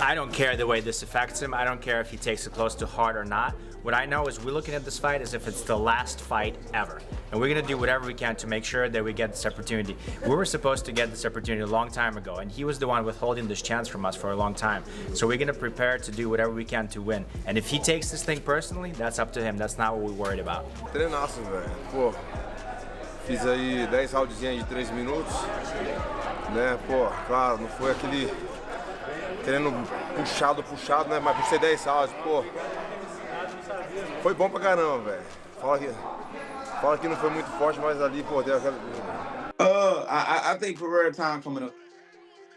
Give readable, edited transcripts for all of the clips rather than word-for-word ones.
I don't care the way this affects him. I don't care if he takes it close to heart or not. What I know is we're looking at this fight as if it's the last fight ever. And we're going to do whatever we can to make sure that we get this opportunity. We were supposed to get this opportunity a long time ago, and he was the one withholding this chance from us for a long time. So we're going to prepare to do whatever we can to win. And if he takes this thing personally, that's up to him. That's not what we're worried about. Treinaço, velho. Pô, fiz aí 10 roundzinhos de 3 minutos, né? Pô, claro, não foi aquele treino puxado, né? Mas puxei 10 rounds, pô. Foi bom pra caramba, velho. Fala que não foi muito forte, mas ali, pô, deu aquela... I think Pereira time coming up.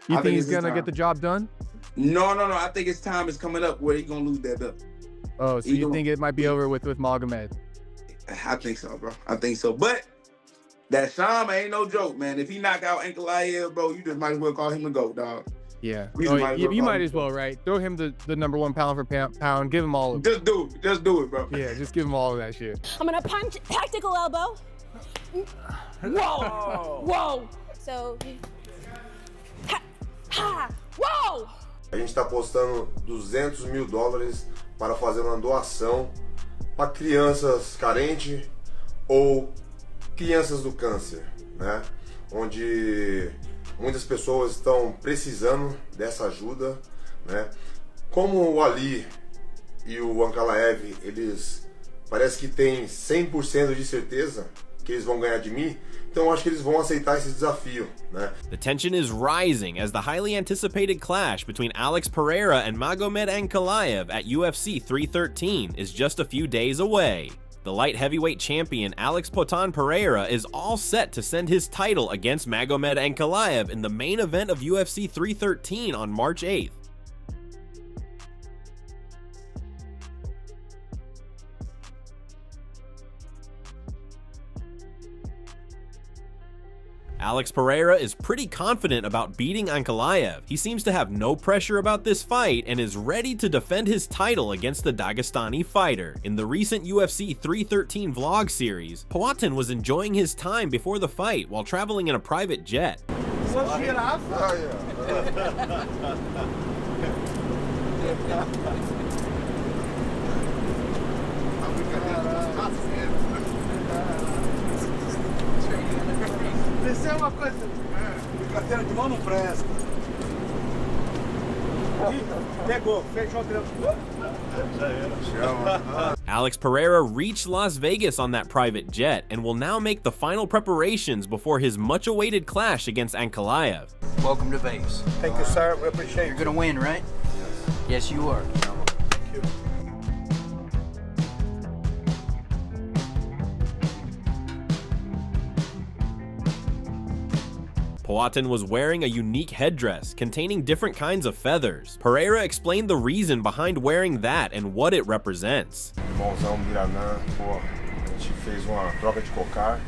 You think he's gonna get the job done? No. I think his time is coming up where he's gonna lose that belt. Oh, so you think it might be over with Magomed? I think so, bro. I think so. But that Shama ain't no joke, man. If he knock out Ankalaev, bro, you just might as well call him the GOAT, dog. Yeah. You might as well, right? Throw him the #1 pound for pound. Give him all of it. Just do it, bro. Yeah, just give him all of that shit. I'm gonna punch tactical elbow. Whoa! Whoa! So, whoa! A gente está apostando $200 mil para fazer uma doação para crianças carentes ou crianças do câncer, né? Onde muitas pessoas estão precisando dessa ajuda, né? Como o Ali e o Ankalaev, eles parece que têm 100% de certeza que eles vão ganhar de mim, então eu acho que eles vão aceitar esse desafio, né? The tension is rising as the highly anticipated clash between Alex Pereira and Magomed Ankalaev at UFC 313 is just a few days away. The light heavyweight champion Alex Pereira is all set to send his title against Magomed Ankalaev in the main event of UFC 313 on March 8th. Alex Pereira is pretty confident about beating Ankalaev. He seems to have no pressure about this fight and is ready to defend his title against the Dagestani fighter. In the recent UFC 313 vlog series, Pereira was enjoying his time before the fight while traveling in a private jet. Isso é uma coisa. Brincadeira de mão não presta. Pegou, fechou o treino. Alex Pereira reached Las Vegas on that private jet and will now make the final preparations before his much-awaited clash against Ankalaev. Welcome to Vegas. Thank you, sir. We appreciate it. You're gonna win, right? Yes, you are. Thank you. Pereira was wearing a unique headdress containing different kinds of feathers. Pereira explained the reason behind wearing that and what it represents. Irmãozão Miranã, pô, a gente fez uma troca de cocar.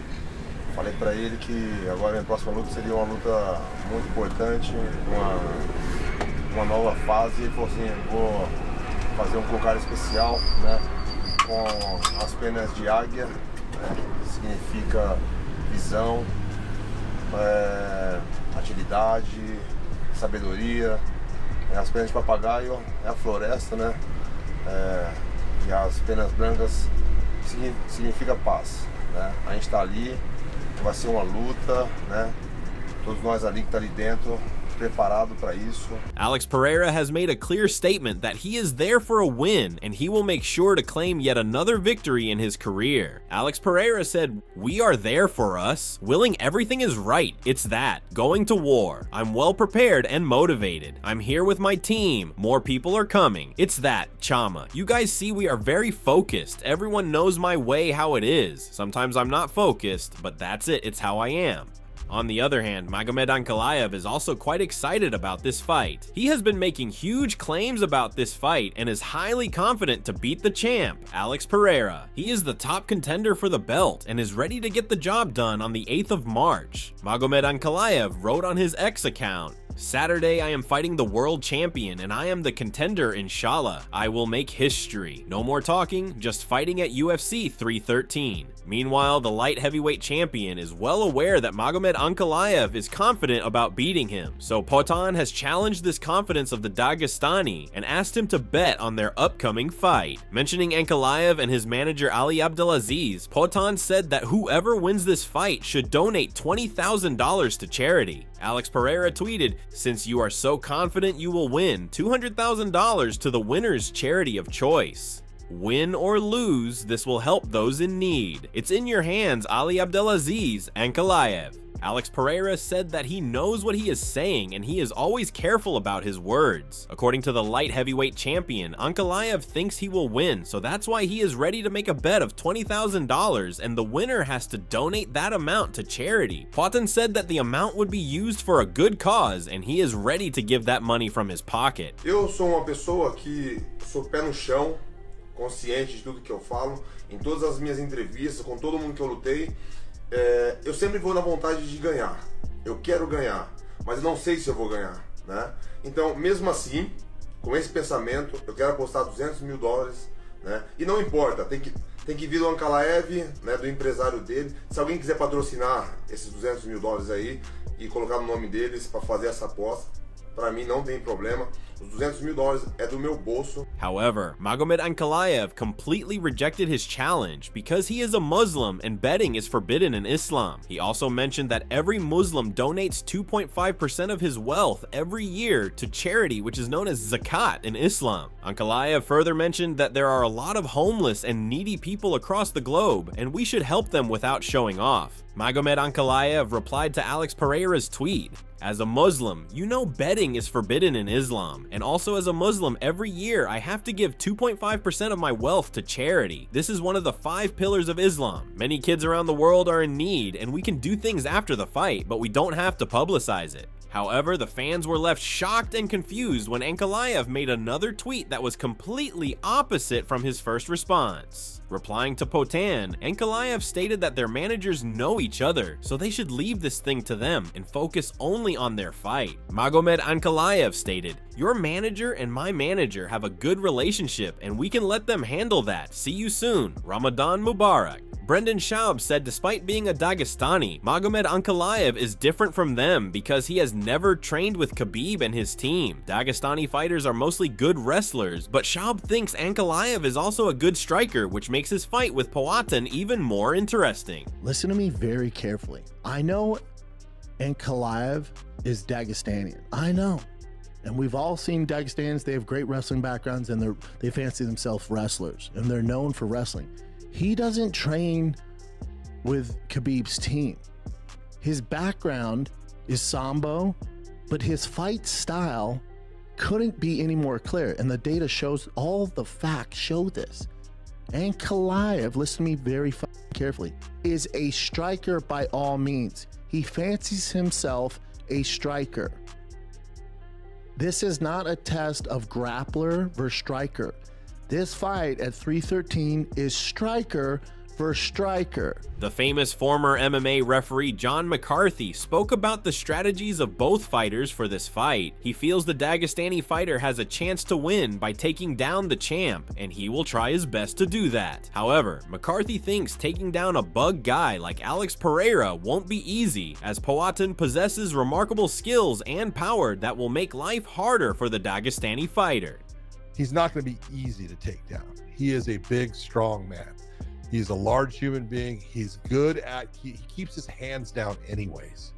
Falei pra ele que agora a próxima luta seria uma luta muito importante, uma nova fase. Ele falou assim, vou fazer um cocar especial, né, com as penas de águia, né, que significa visão, agilidade, sabedoria. As penas de papagaio é a floresta, né? E as penas brancas significa paz, né? A gente tá ali, vai ser uma luta, né? Todos nós ali que tá ali dentro, preparado para isso. Alex Pereira has made a clear statement that he is there for a win and he will make sure to claim yet another victory in his career. Alex Pereira said, "We are there for us. Willing everything is right. It's that. Going to war. I'm well prepared and motivated. I'm here with my team. More people are coming. It's that, Chama. You guys see we are very focused. Everyone knows my way how it is. Sometimes I'm not focused, but that's it. It's how I am." On the other hand, Magomed Ankalaev is also quite excited about this fight. He has been making huge claims about this fight and is highly confident to beat the champ, Alex Pereira. He is the top contender for the belt and is ready to get the job done on the 8th of March. Magomed Ankalaev wrote on his X account, Saturday, I am fighting the world champion and I am the contender, inshallah. I will make history. No more talking, just fighting at UFC 313. Meanwhile, the light heavyweight champion is well aware that Magomed Ankalaev is confident about beating him, so Poatan has challenged this confidence of the Dagestani and asked him to bet on their upcoming fight. Mentioning Ankalaev and his manager Ali Abdelaziz, Poatan said that whoever wins this fight should donate $20,000 to charity. Alex Pereira tweeted, "Since you are so confident you will win, $200,000 to the winner's charity of choice. Win or lose, this will help those in need. It's in your hands, Ali Abdelaziz Ankalaev." Alex Pereira said that he knows what he is saying and he is always careful about his words. According to the light heavyweight champion, Ankalaev thinks he will win, so that's why he is ready to make a bet of $20,000 and the winner has to donate that amount to charity. Poatan said that the amount would be used for a good cause and he is ready to give that money from his pocket. Eu sou uma pessoa que sou pé no chão, consciente de tudo que eu falo, em todas as minhas entrevistas, com todo mundo que eu lutei. Eu sempre vou na vontade de ganhar. Eu quero ganhar, mas eu não sei se eu vou ganhar, né? Então, mesmo assim, com esse pensamento, eu quero apostar $200 mil, né? E não importa, tem que vir do Ankalaev, né, do empresário dele. Se alguém quiser patrocinar esses $200 mil aí e colocar no nome deles para fazer essa aposta, para mim não tem problema. Os $200 mil é do meu bolso. However, Magomed Ankalaev completely rejected his challenge because he is a Muslim and betting is forbidden in Islam. He also mentioned that every Muslim donates 2.5% of his wealth every year to charity, which is known as zakat in Islam. Ankalaev further mentioned that there are a lot of homeless and needy people across the globe, and we should help them without showing off. Magomed Ankalaev replied to Alex Pereira's tweet, "As a Muslim, you know betting is forbidden in Islam, and also as a Muslim, every year I have to give 2.5% of my wealth to charity. This is one of the 5 pillars of Islam. Many kids around the world are in need, and we can do things after the fight, but we don't have to publicize it." However, the fans were left shocked and confused when Ankalaev made another tweet that was completely opposite from his first response. Replying to Poatan, Ankalaev stated that their managers know each other, so they should leave this thing to them and focus only on their fight. Magomed Ankalaev stated, "Your manager and my manager have a good relationship and we can let them handle that. See you soon. Ramadan Mubarak." Brendan Schaub said despite being a Dagestani, Magomed Ankalaev is different from them because he has never trained with Khabib and his team. Dagestani fighters are mostly good wrestlers, but Schaub thinks Ankalaev is also a good striker, which makes his fight with Poatan even more interesting. Listen to me very carefully. I know Ankalaev is Dagestanian. I know. And we've all seen Dagestans. They have great wrestling backgrounds and they fancy themselves wrestlers and they're known for wrestling. He doesn't train with Khabib's team. His background is Sambo, but his fight style couldn't be any more clear. And the data shows, all the facts show this. Ankalaev, listen to me very carefully, is a striker by all means. He fancies himself a striker. This is not a test of grappler versus striker. This fight at 313 is striker versus striker. The famous former MMA referee John McCarthy spoke about the strategies of both fighters for this fight. He feels the Dagestani fighter has a chance to win by taking down the champ, and he will try his best to do that. However, McCarthy thinks taking down a bug guy like Alex Pereira won't be easy, as Poatan possesses remarkable skills and power that will make life harder for the Dagestani fighter. He's not going to be easy to take down. He is a big, strong man. He's a large human being. He's good at, he keeps his hands down anyways.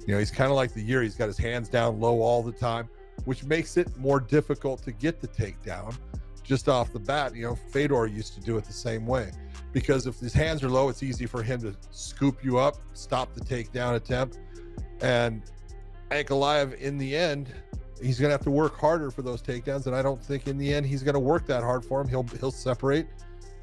You know, he's kind of like the year, he's got his hands down low all the time, which makes it more difficult to get the takedown just off the bat. You know, Fedor used to do it the same way, because if his hands are low, it's easy for him to scoop you up, stop the takedown attempt. And Ankalaev, in the end, he's going to have to work harder for those takedowns, and I don't think in the end he's going to work that hard for him. He'll separate,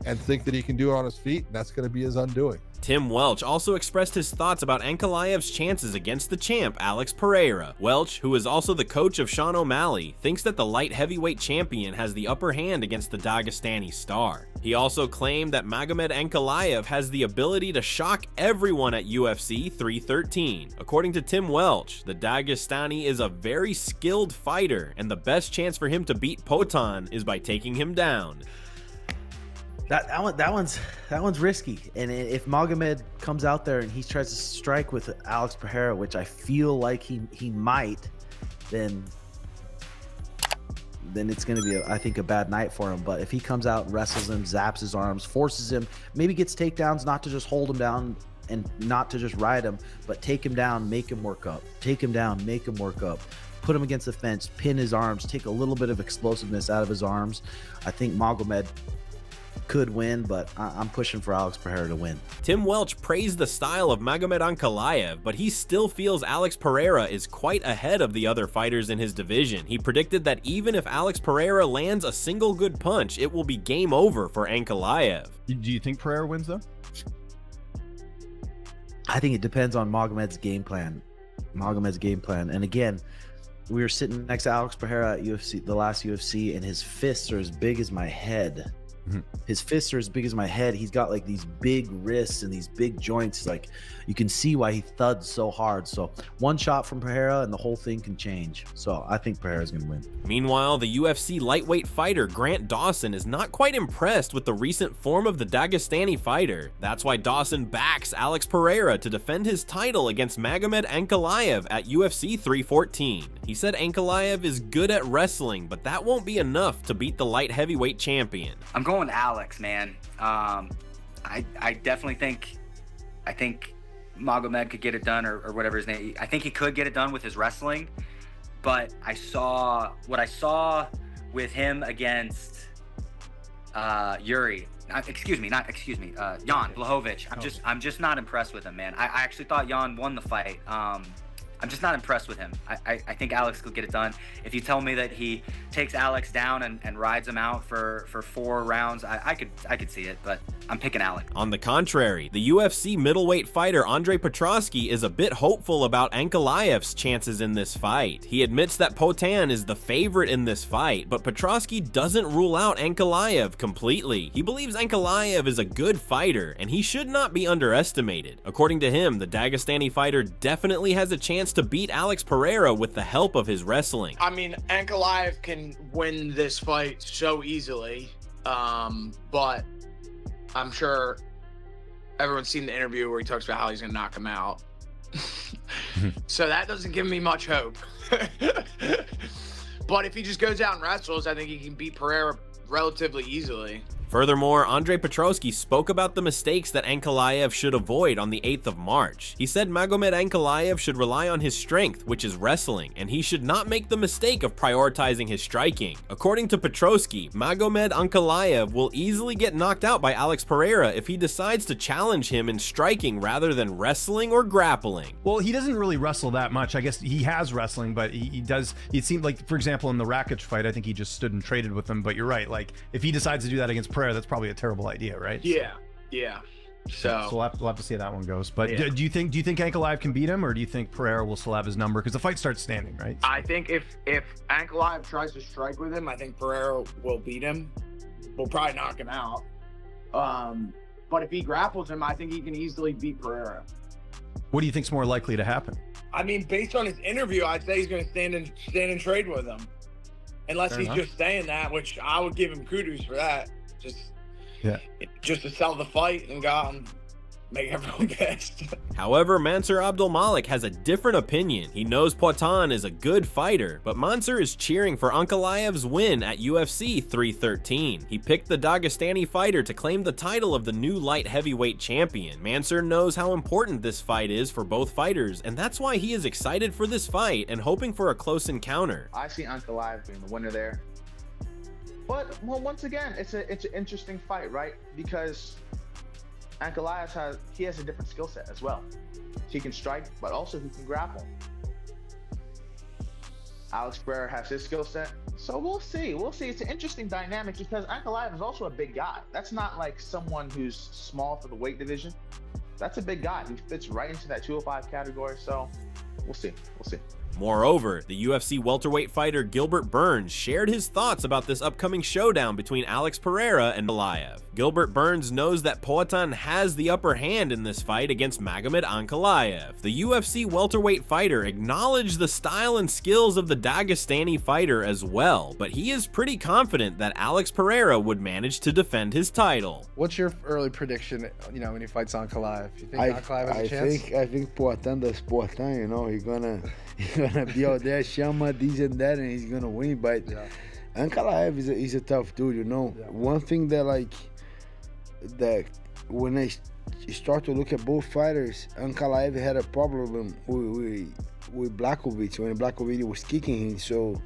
and think that he can do it on his feet, and that's going to be his undoing. Tim Welch also expressed his thoughts about Ankalaev's chances against the champ, Alex Pereira. Welch, who is also the coach of Sean O'Malley, thinks that the light heavyweight champion has the upper hand against the Dagestani star. He also claimed that Magomed Ankalaev has the ability to shock everyone at UFC 313. According to Tim Welch, the Dagestani is a very skilled fighter, and the best chance for him to beat Poatan is by taking him down. That one's risky, and if Magomed comes out there and he tries to strike with Alex Pereira, which I feel like he might, then it's going to be, I think, a bad night for him. But if he comes out and wrestles him, zaps his arms, forces him, maybe gets takedowns, not to just hold him down and not to just ride him, but take him down, make him work up, take him down, make him work up, put him against the fence, pin his arms, take a little bit of explosiveness out of his arms, I think Magomed could win, but I'm pushing for Alex Pereira to win. Tim Welch praised the style of Magomed Ankalaev, but he still feels Alex Pereira is quite ahead of the other fighters in his division. He predicted that even if Alex Pereira lands a single good punch, it will be game over for Ankalaev. Do you think Pereira wins, though? I think it depends on Magomed's game plan. And again, we were sitting next to Alex Pereira at UFC, the last UFC, and his fists are as big as my head. His fists are as big as my head. He's got like these big wrists and these big joints. Like, you can see why he thuds so hard. So one shot from Pereira and the whole thing can change. So I think Pereira's gonna win. Meanwhile, the UFC lightweight fighter Grant Dawson is not quite impressed with the recent form of the Dagestani fighter. That's why Dawson backs Alex Pereira to defend his title against Magomed Ankalaev at UFC 314. He said Ankalaev is good at wrestling, but that won't be enough to beat the light heavyweight champion. I'm going Alex, man. I definitely think, Magomed could get it done, or whatever his name. I think he could get it done with his wrestling, but what I saw with him against Jan Blachowicz. I'm just not impressed with him, man. I actually thought Jan won the fight. I'm just not impressed with him. I think Alex could get it done. If you tell me that he takes Alex down and rides him out for 4 rounds, I could see it, but I'm picking Alex. On the contrary, the UFC middleweight fighter Andre Petroski is a bit hopeful about Ankalaev's chances in this fight. He admits that Poatan is the favorite in this fight, but Petroski doesn't rule out Ankalaev completely. He believes Ankalaev is a good fighter, and he should not be underestimated. According to him, the Dagestani fighter definitely has a chance to beat Alex Pereira with the help of his wrestling. I mean, Ankalaev can win this fight so easily, but I'm sure everyone's seen the interview where he talks about how he's gonna knock him out. So that doesn't give me much hope. But if he just goes out and wrestles, I think he can beat Pereira relatively easily. Furthermore, Andre Petroski spoke about the mistakes that Ankalaev should avoid on the 8th of March. He said Magomed Ankalaev should rely on his strength, which is wrestling, and he should not make the mistake of prioritizing his striking. According to Petroski, Magomed Ankalaev will easily get knocked out by Alex Pereira if he decides to challenge him in striking rather than wrestling or grappling. Well, he doesn't really wrestle that much. I guess he has wrestling, but he does. It seemed like, for example, in the Rakic fight, I think he just stood and traded with him. But you're right. Like, if he decides to do that against Pereira, that's probably a terrible idea, right? Yeah. So we'll have to see how that one goes. But do you think Ankalaev can beat him, or do you think Pereira will still have his number? Because the fight starts standing, right? I think if Ankalaev tries to strike with him, I think Pereira will beat him. We'll probably knock him out. But if he grapples him, I think he can easily beat Pereira. What do you think's more likely to happen? I mean, based on his interview, I'd say he's going to stand and trade with him, unless he's just saying that, which I would give him kudos for that. Just to sell the fight and go out and make everyone pissed. However, Mansour Abdulmalik has a different opinion. He knows Poatan is a good fighter, but Mansour is cheering for Ankalaev's win at UFC 313. He picked the Dagestani fighter to claim the title of the new light heavyweight champion. Mansour knows how important this fight is for both fighters, and that's why he is excited for this fight and hoping for a close encounter. I see Ankalaev being the winner there. But once again, it's an interesting fight, right? Because Ankalaev has a different skill set as well. He can strike, but also he can grapple. Alex Pereira has his skill set. So we'll see. We'll see. It's an interesting dynamic because Ankalaev is also a big guy. That's not like someone who's small for the weight division. That's a big guy. He fits right into that 205 category. So we'll see. We'll see. Moreover, the UFC welterweight fighter Gilbert Burns shared his thoughts about this upcoming showdown between Alex Pereira and Ankalaev. Gilbert Burns knows that Poatan has the upper hand in this fight against Magomed Ankalaev. The UFC welterweight fighter acknowledged the style and skills of the Dagestani fighter as well, but he is pretty confident that Alex Pereira would manage to defend his title. What's your early prediction, you know, when he fights Ankalaev? You think Ankalaev has a chance? I think Poatan does Poatan, you know, he's gonna be out there, Shama, this and that, and he's gonna win. But Ankalaev is a tough dude, you know. One thing that that when I start to look at both fighters, Ankalaev had a problem with Blachowicz when Blachowicz was kicking him. So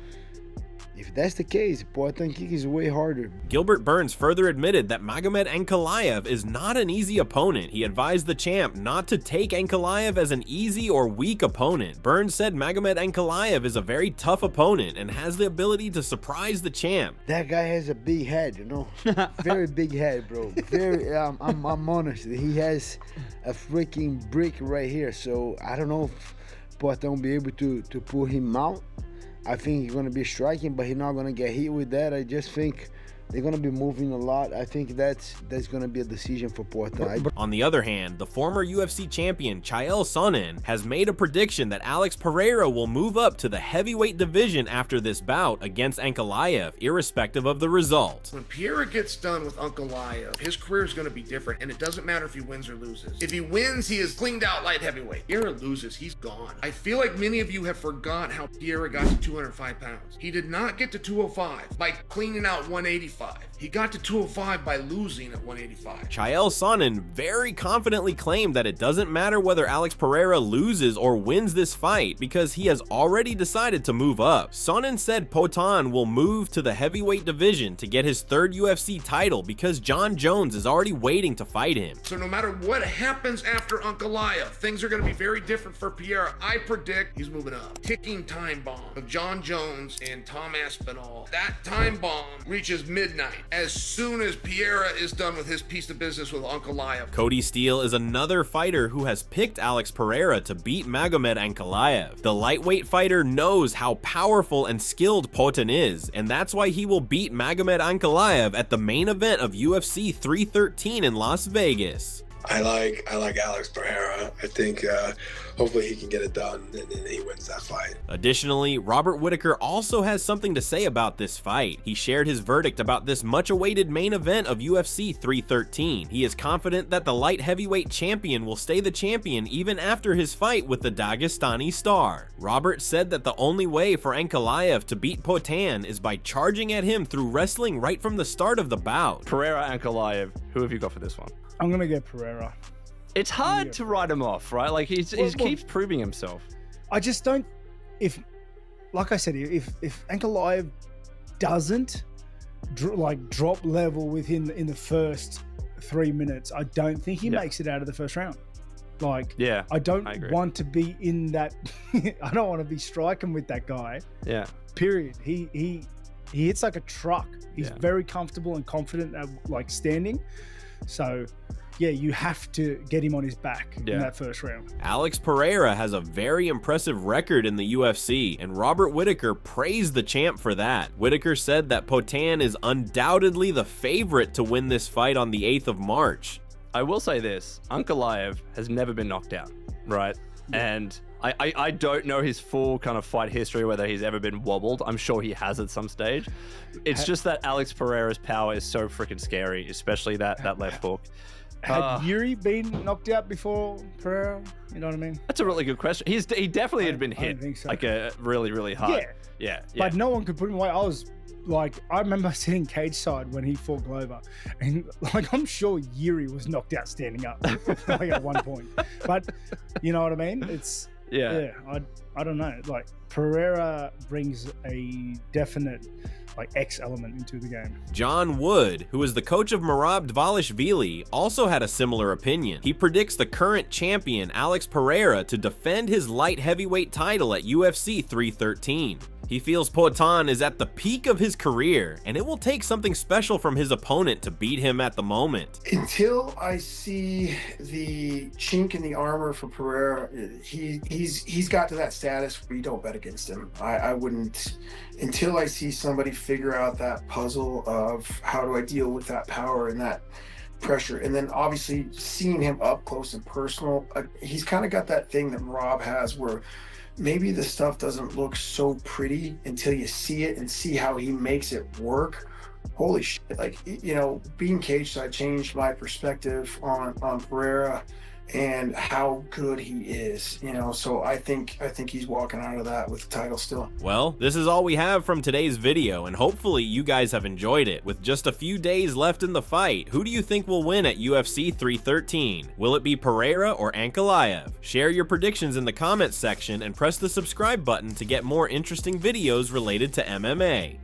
if that's the case, Poatan kick is way harder. Gilbert Burns further admitted that Magomed Ankalaev is not an easy opponent. He advised the champ not to take Ankalaev as an easy or weak opponent. Burns said Magomed Ankalaev is a very tough opponent and has the ability to surprise the champ. That guy has a big head, you know, very big head, bro. Very, I'm honest. He has a freaking brick right here. So I don't know if Poatan will be able to pull him out. I think he's going to be striking, but he's not going to get hit with that. I just think they're going to be moving a lot. I think that's going to be a decision for Poatan. On the other hand, the former UFC champion Chael Sonnen has made a prediction that Alex Pereira will move up to the heavyweight division after this bout against Ankalaev, irrespective of the result. When Pereira gets done with Ankalaev, his career is going to be different, and it doesn't matter if he wins or loses. If he wins, he is cleaned out light heavyweight. Pereira loses, he's gone. I feel like many of you have forgot how Pereira got to 205 pounds. He did not get to 205 by cleaning out 185. He got to 205 by losing at 185. Chael Sonnen very confidently claimed that it doesn't matter whether Alex Pereira loses or wins this fight because he has already decided to move up. Sonnen said Poatan will move to the heavyweight division to get his third UFC title because John Jones is already waiting to fight him. So no matter what happens after Ankalaev, things are going to be very different for Pereira. I predict he's moving up. Ticking time bomb of John Jones and Tom Aspinall. That time bomb reaches midnight as soon as Pereira is done with his piece of business with Ankalaev. Cody Steele is another fighter who has picked Alex Pereira to beat Magomed Ankalaev. The lightweight fighter knows how powerful and skilled Poatan is, and that's why he will beat Magomed Ankalaev at the main event of UFC 313 in Las Vegas. I like Alex Pereira. I think hopefully he can get it done and then he wins that fight. Additionally, Robert Whittaker also has something to say about this fight. He shared his verdict about this much-awaited main event of UFC 313. He is confident that the light heavyweight champion will stay the champion even after his fight with the Dagestani star. Robert said that the only way for Ankalaev to beat Poatan is by charging at him through wrestling right from the start of the bout. Pereira, Ankalaev, who have you got for this one? I'm gonna get Pereira. It's hard to write him off, right? Like he keeps proving himself. I just don't. Like I said, if Ankalaev doesn't drop level within in the first 3 minutes, I don't think he makes it out of the first round. I don't want to be in that. I don't want to be striking with that guy. Yeah. Period. He hits like a truck. He's very comfortable and confident at standing. So, yeah, you have to get him on his back in that first round. Alex Pereira has a very impressive record in the UFC, and Robert Whittaker praised the champ for that. Whittaker said that Poatan is undoubtedly the favorite to win this fight on the 8th of March. I will say this, Ankalaev has never been knocked out, right? And I don't know his full kind of fight history, whether he's ever been wobbled. I'm sure he has at some stage. It's just that Alex Pereira's power is so freaking scary, especially that left hook. Had Yuri been knocked out before Pereira? You know what I mean? That's a really good question. He definitely had been hit like a really, really hard. Yeah. But no one could put him away. I remember sitting cage side when he fought Glover, and I'm sure Yuri was knocked out standing up at one point. But you know what I mean? It's I don't know. Pereira brings a definite X element into the game. John Wood, who is the coach of Merab Dvalishvili, also had a similar opinion. He predicts the current champion Alex Pereira to defend his light heavyweight title at UFC 313. He feels Poatan is at the peak of his career, and it will take something special from his opponent to beat him at the moment. Until I see the chink in the armor for Pereira, he's got to that status where you don't bet against him. I wouldn't, until I see somebody figure out that puzzle of how do I deal with that power and that pressure, and then obviously seeing him up close and personal. He's kind of got that thing that Rob has where maybe the stuff doesn't look so pretty until you see it and see how he makes it work. Holy shit, like, you know, being cage side changed my perspective on Pereira and how good he is, you know. So I think he's walking out of that with the title still. Well, this is all we have from today's video, and hopefully you guys have enjoyed it. With just a few days left in the fight, who do you think will win at UFC 313? Will it be Pereira or Ankalaev? Share your predictions in the comments section and press the subscribe button to get more interesting videos related to MMA.